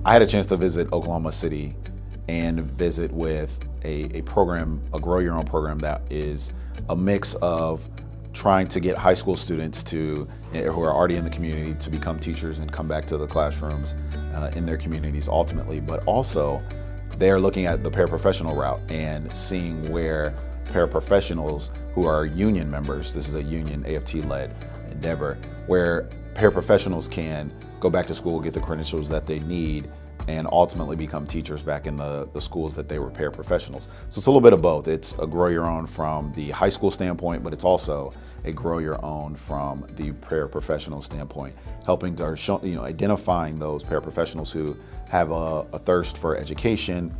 I had a chance to visit Oklahoma City and visit with a program, a Grow Your Own program that is a mix of trying to get high school students who are already in the community to become teachers and come back to the classrooms in their communities ultimately, but also they're looking at the paraprofessional route and seeing where paraprofessionals who are union members, this is a union AFT-led endeavor, where paraprofessionals can go back to school, get the credentials that they need, and ultimately become teachers back in the schools that they were paraprofessionals. So it's a little bit of both. It's a grow your own from the high school standpoint, but it's also a grow your own from the paraprofessional standpoint, helping to identifying those paraprofessionals who have a thirst for education,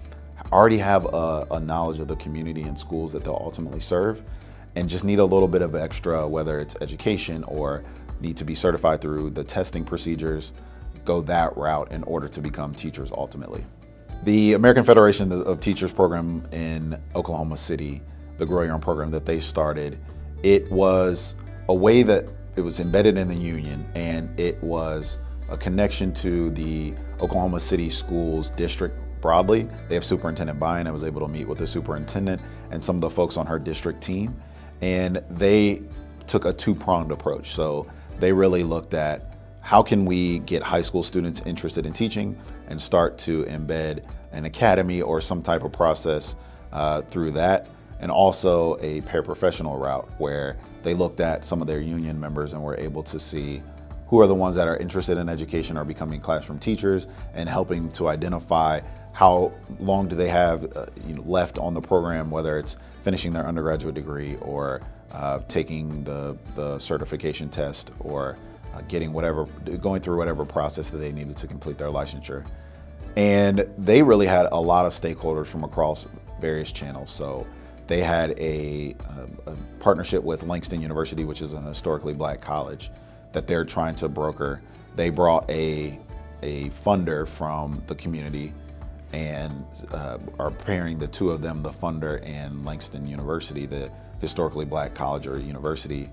already have a knowledge of the community and schools that they'll ultimately serve, and just need a little bit of extra, whether it's education or need to be certified through the testing procedures, go that route in order to become teachers ultimately. The American Federation of Teachers program in Oklahoma City, the Grow Your Own program that they started, it was a way that it was embedded in the union, and it was a connection to the Oklahoma City schools district broadly. They have superintendent buy-in. I was able to meet with the superintendent and some of the folks on her district team, and they took a two-pronged approach. So they really looked at how can we get high school students interested in teaching and start to embed an academy or some type of process through that, and also a paraprofessional route where they looked at some of their union members and were able to see who are the ones that are interested in education or becoming classroom teachers, and helping to identify how long do they have left on the program, whether it's finishing their undergraduate degree or taking the certification test or going through whatever process that they needed to complete their licensure. And they really had a lot of stakeholders from across various channels. So they had a partnership with Langston University, which is an historically black college that they're trying to broker. They brought a funder from the community and are pairing the two of them, the funder and Langston University, the historically black college or university,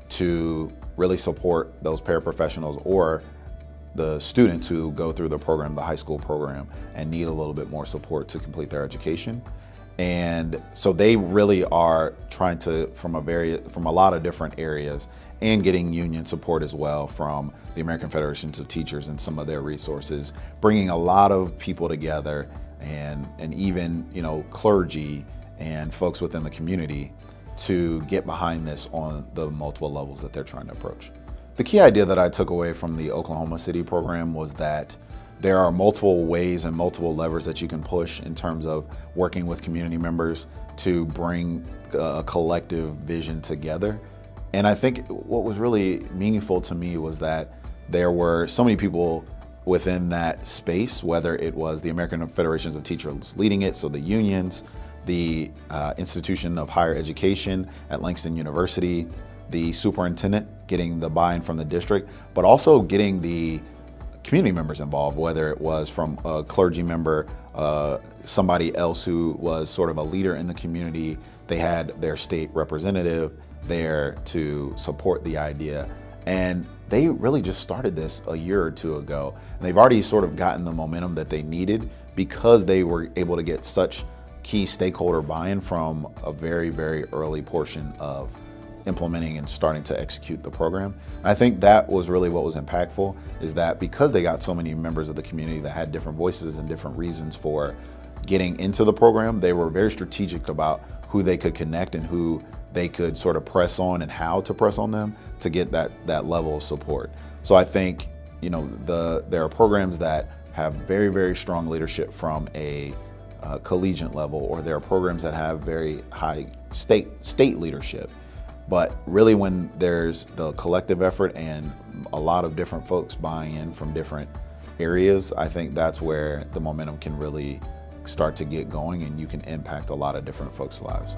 to really support those paraprofessionals or the students who go through the program, the high school program, and need a little bit more support to complete their education. And so they really are trying to, from a lot of different areas, and getting union support as well from the American Federations of Teachers and some of their resources, bringing a lot of people together and even clergy and folks within the community to get behind this on the multiple levels that they're trying to approach. The key idea that I took away from the Oklahoma City program was that there are multiple ways and multiple levers that you can push in terms of working with community members to bring a collective vision together. And I think what was really meaningful to me was that there were so many people within that space, whether it was the American Federations of Teachers leading it, so the unions, the institution of higher education at Langston University, the superintendent getting the buy-in from the district, but also getting the community members involved, whether it was from a clergy member, somebody else who was sort of a leader in the community. They had their state representative there to support the idea. And they really just started this a year or two ago. And they've already sort of gotten the momentum that they needed because they were able to get such key stakeholder buy-in from a very, very early portion of implementing and starting to execute the program. I think that was really what was impactful, is that because they got so many members of the community that had different voices and different reasons for getting into the program, they were very strategic about who they could connect and who they could sort of press on and how to press on them to get that level of support. So I think there are programs that have very, very strong leadership from a collegiate level, or there are programs that have very high state leadership. But really, when there's the collective effort and a lot of different folks buying in from different areas, I think that's where the momentum can really start to get going and you can impact a lot of different folks' lives.